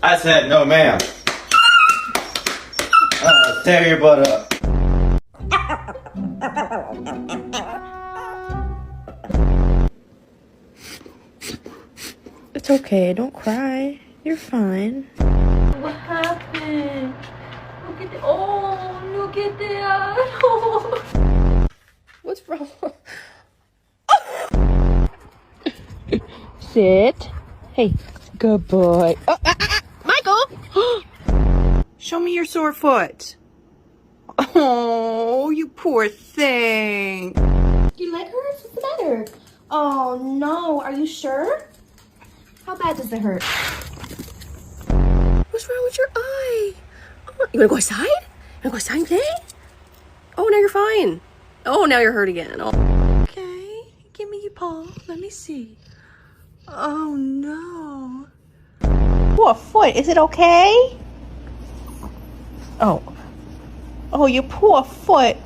I said no, ma'am. Tear your butt up. It's okay, don't cry. You're fine. What happened? Look at that. What's wrong? Sit. Hey, good boy. Oh, Michael! Show me your sore foot. Oh, you poor thing. Your leg hurts? What's the matter? Oh no, are you sure? How bad does it hurt? What's wrong with your eye? Oh, you wanna go outside? You wanna go outside and play? Oh, now you're fine. Oh, now you're hurt again. Oh. Okay, give me your paw. Let me see. Oh no. Poor foot, is it okay? Oh. Oh, your poor foot.